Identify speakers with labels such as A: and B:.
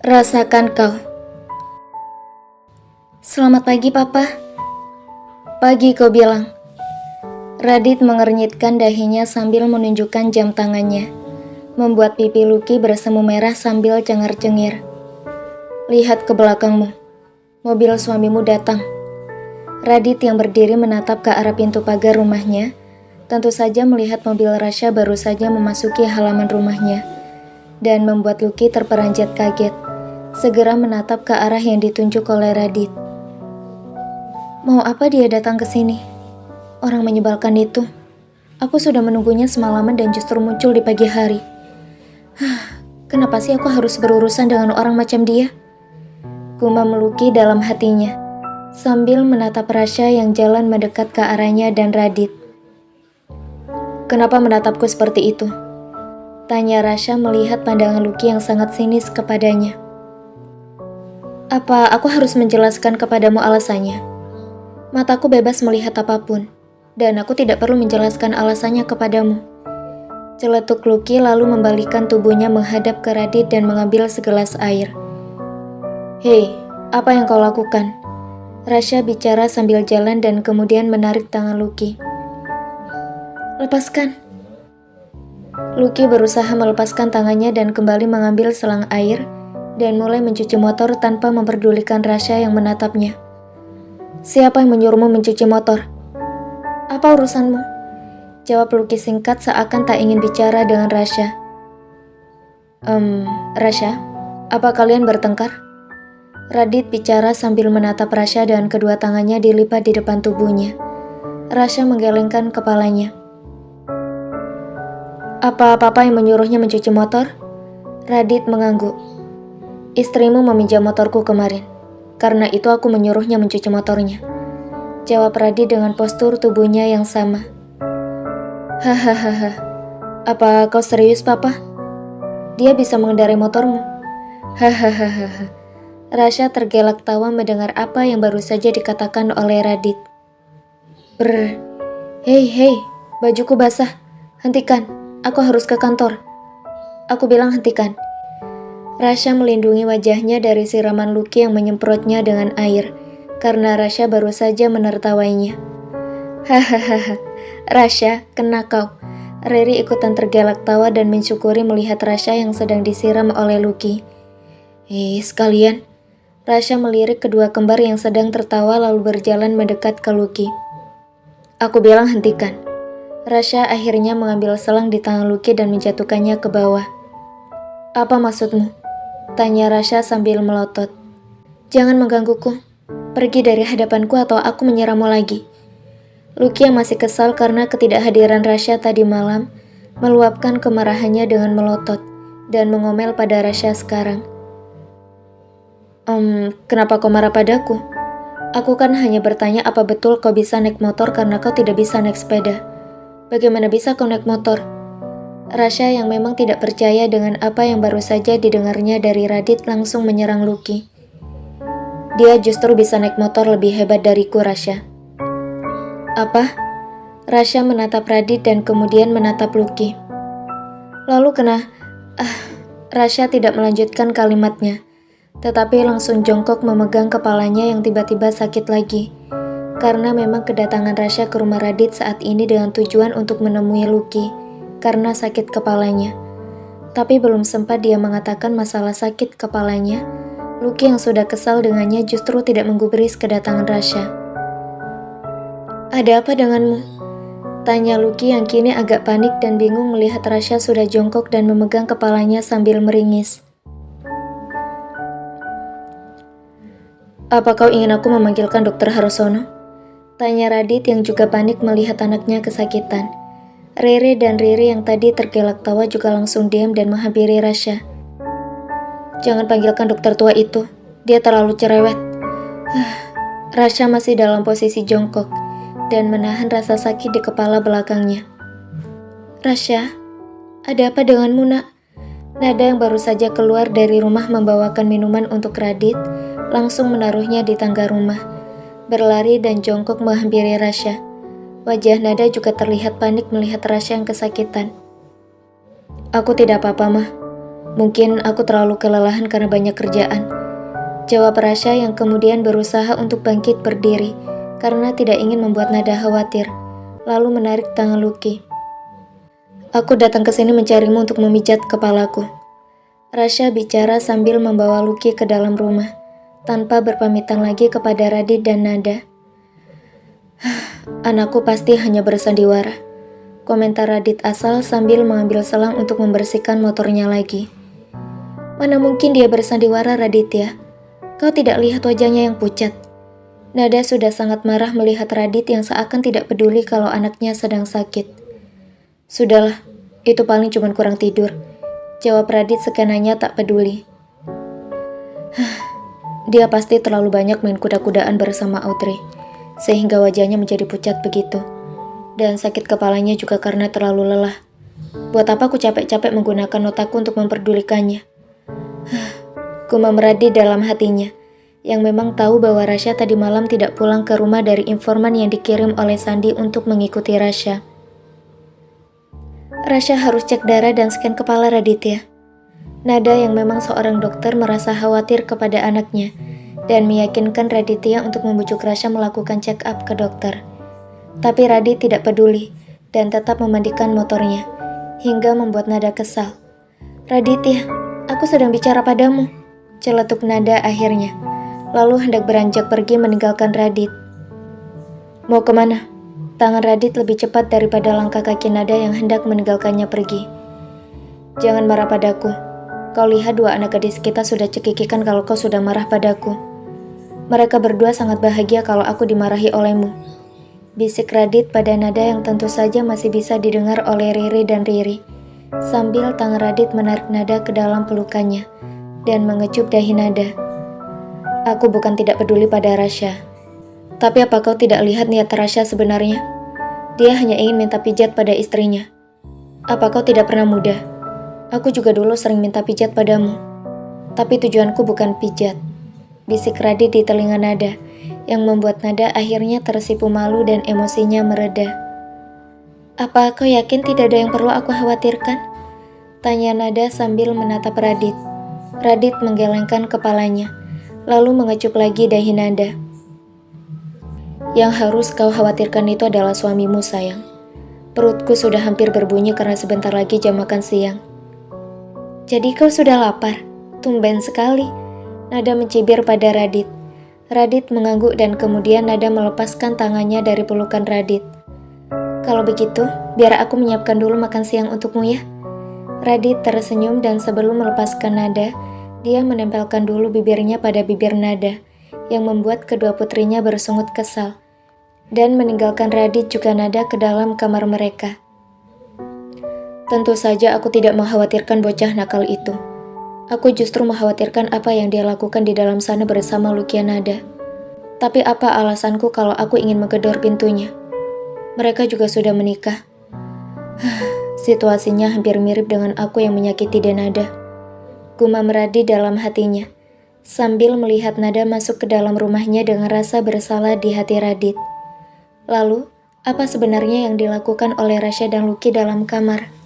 A: Rasakan kau. Selamat pagi, Papa. Pagi, kau bilang. Radit mengernyitkan dahinya sambil menunjukkan jam tangannya, membuat pipi Lucky bersemu merah sambil cengar-cengir. Lihat ke belakangmu. Mobil suamimu datang. Radit yang berdiri menatap ke arah pintu pagar rumahnya, tentu saja melihat mobil Rasya baru saja memasuki halaman rumahnya, dan membuat Lucky terperanjat kaget. Segera menatap ke arah yang ditunjuk oleh Radit. Mau apa dia datang ke sini? Orang menyebalkan itu. Aku sudah menunggunya semalaman dan justru muncul di pagi hari. Kenapa sih aku harus berurusan dengan orang macam dia? Gumam Lucky dalam hatinya, sambil menatap Rasya yang jalan mendekat ke arahnya dan Radit. Kenapa menatapku seperti itu? Tanya Rasya melihat pandangan Lucky yang sangat sinis kepadanya. Apa aku harus menjelaskan kepadamu alasannya? Mataku bebas melihat apapun, dan aku tidak perlu menjelaskan alasannya kepadamu. Celetuk Lucky lalu membalikkan tubuhnya menghadap ke Radit dan mengambil segelas air. Hei, apa yang kau lakukan? Rasya bicara sambil jalan dan kemudian menarik tangan Lucky. Lepaskan. Lucky berusaha melepaskan tangannya dan kembali mengambil selang air dan mulai mencuci motor tanpa memperdulikan Rasya yang menatapnya. Siapa yang menyuruhmu mencuci motor? Apa urusanmu? Jawab Lucky singkat seakan tak ingin bicara dengan Rasya. Rasya, apa kalian bertengkar? Radit bicara sambil menatap Rasya dan kedua tangannya dilipat di depan tubuhnya. Rasya menggelengkan kepalanya. Apa papa yang menyuruhnya mencuci motor? Radit mengangguk. Istrimu meminjam motorku kemarin. Karena itu aku menyuruhnya mencuci motornya. Jawab Radit dengan postur tubuhnya yang sama. Hahaha. Apa kau serius, Papa? Dia bisa mengendarai motormu? Hahaha. Rasya tergelak tawa mendengar apa yang baru saja dikatakan oleh Radit. Hei, bajuku basah. Hentikan, aku harus ke kantor. Aku bilang hentikan. Rasya melindungi wajahnya dari siraman Lucky yang menyemprotnya dengan air, karena Rasya baru saja menertawainya. Hahaha, Rasya, kena kau. Riri ikutan tergelak tawa dan mensyukuri melihat Rasya yang sedang disiram oleh Lucky. Sekalian. Rasya melirik kedua kembar yang sedang tertawa lalu berjalan mendekat ke Lucky. Aku bilang hentikan. Rasya akhirnya mengambil selang di tangan Lucky dan menjatuhkannya ke bawah. Apa maksudmu? Tanya Rasya sambil melotot. Jangan menggangguku. Pergi dari hadapanku atau aku menyerahmu lagi. Lucky yang masih kesal karena ketidakhadiran Rasya tadi malam, meluapkan kemarahannya dengan melotot dan mengomel pada Rasya sekarang. Kenapa kau marah padaku? Aku kan hanya bertanya apa betul kau bisa naik motor karena kau tidak bisa naik sepeda. Bagaimana bisa kau naik motor? Rasya yang memang tidak percaya dengan apa yang baru saja didengarnya dari Radit langsung menyerang Lucky. Dia justru bisa naik motor lebih hebat dariku, Rasya. Apa? Rasya menatap Radit dan kemudian menatap Lucky. Lalu Rasya tidak melanjutkan kalimatnya, tetapi langsung jongkok memegang kepalanya yang tiba-tiba sakit lagi. Karena memang kedatangan Rasya ke rumah Radit saat ini dengan tujuan untuk menemui Lucky karena sakit kepalanya. Tapi belum sempat dia mengatakan masalah sakit kepalanya, Lucky yang sudah kesal dengannya justru tidak menggubris kedatangan Rasya. Ada apa denganmu? Tanya Lucky yang kini agak panik dan bingung melihat Rasya sudah jongkok dan memegang kepalanya sambil meringis. Apa kau ingin aku memanggilkan Dokter Harsono? Tanya Radit yang juga panik melihat anaknya kesakitan. Riri dan Riri yang tadi tergelak tawa juga langsung diam dan menghampiri Rasya. Jangan panggilkan dokter tua itu, dia terlalu cerewet. Rasya masih dalam posisi jongkok dan menahan rasa sakit di kepala belakangnya. Rasya, ada apa denganmu, nak? Nada yang baru saja keluar dari rumah membawakan minuman untuk Radit, langsung menaruhnya di tangga rumah, berlari dan jongkok menghampiri Rasya. Wajah Nada juga terlihat panik melihat Rasya yang kesakitan. Aku tidak apa-apa, Mah. Mungkin aku terlalu kelelahan karena banyak kerjaan, jawab Rasya yang kemudian berusaha untuk bangkit berdiri karena tidak ingin membuat Nada khawatir, lalu menarik tangan Lucky. Aku datang ke sini mencarimu untuk memijat kepalaku. Rasya bicara sambil membawa Lucky ke dalam rumah, tanpa berpamitan lagi kepada Radit dan Nada. Anakku pasti hanya bersandiwara, komentar Radit asal sambil mengambil selang untuk membersihkan motornya lagi. Mana mungkin dia bersandiwara, Radit ya? Kau tidak lihat wajahnya yang pucat? Nada sudah sangat marah melihat Radit yang seakan tidak peduli kalau anaknya sedang sakit. Sudahlah, itu paling cuma kurang tidur, jawab Radit sekenanya tak peduli. Dia pasti terlalu banyak main kuda-kudaan bersama Audrey, sehingga wajahnya menjadi pucat begitu. Dan sakit kepalanya juga karena terlalu lelah. Buat apa aku capek-capek menggunakan otakku untuk memperdulikannya? Gumam Radit dalam hatinya, yang memang tahu bahwa Rasya tadi malam tidak pulang ke rumah dari informan yang dikirim oleh Sandi untuk mengikuti Rasya. Rasya harus cek darah dan scan kepala Raditya. Nada yang memang seorang dokter merasa khawatir kepada anaknya dan meyakinkan Raditya untuk membujuk Rasya melakukan check up ke dokter. Tapi Radit tidak peduli dan tetap memandikan motornya, hingga membuat Nada kesal. Raditya, aku sedang bicara padamu, celetuk Nada akhirnya, lalu hendak beranjak pergi meninggalkan Radit. Mau kemana? Tangan Radit lebih cepat daripada langkah kaki Nada yang hendak meninggalkannya pergi. Jangan marah padaku. Kau lihat dua anak gadis kita sudah cekikikan kalau kau sudah marah padaku. Mereka berdua sangat bahagia kalau aku dimarahi olehmu, bisik Radit pada nada yang tentu saja masih bisa didengar oleh Riri dan Riri, sambil tangan Radit menarik Nada ke dalam pelukannya dan mengecup dahi Nada. Aku bukan tidak peduli pada Rasya, tapi apa kau tidak lihat niat Rasya sebenarnya? Dia hanya ingin minta pijat pada istrinya. Apa kau tidak pernah muda? Aku juga dulu sering minta pijat padamu, tapi tujuanku bukan pijat, bisik Radit di telinga Nada, yang membuat Nada akhirnya tersipu malu dan emosinya mereda. Apa kau yakin tidak ada yang perlu aku khawatirkan? Tanya Nada sambil menatap Radit. Radit menggelengkan kepalanya, lalu mengecup lagi dahi Nada. Yang harus kau khawatirkan itu adalah suamimu, sayang. Perutku sudah hampir berbunyi karena sebentar lagi jam makan siang. Jadi kau sudah lapar? Tumben sekali. Nada mencibir pada Radit. Radit mengangguk dan kemudian Nada melepaskan tangannya dari pelukan Radit. Kalau begitu, biar aku menyiapkan dulu makan siang untukmu ya. Radit tersenyum dan sebelum melepaskan Nada, dia menempelkan dulu bibirnya pada bibir Nada, yang membuat kedua putrinya bersungut kesal, dan meninggalkan Radit juga Nada ke dalam kamar mereka. Tentu saja aku tidak mengkhawatirkan bocah nakal itu. Aku justru mengkhawatirkan apa yang dia lakukan di dalam sana bersama Lucky Nada. Tapi apa alasanku kalau aku ingin menggedor pintunya? Mereka juga sudah menikah. Situasinya hampir mirip dengan aku yang menyakiti Nada, gumam Radit dalam hatinya, sambil melihat Nada masuk ke dalam rumahnya dengan rasa bersalah di hati Radit. Lalu, apa sebenarnya yang dilakukan oleh Rasya dan Lucky dalam kamar?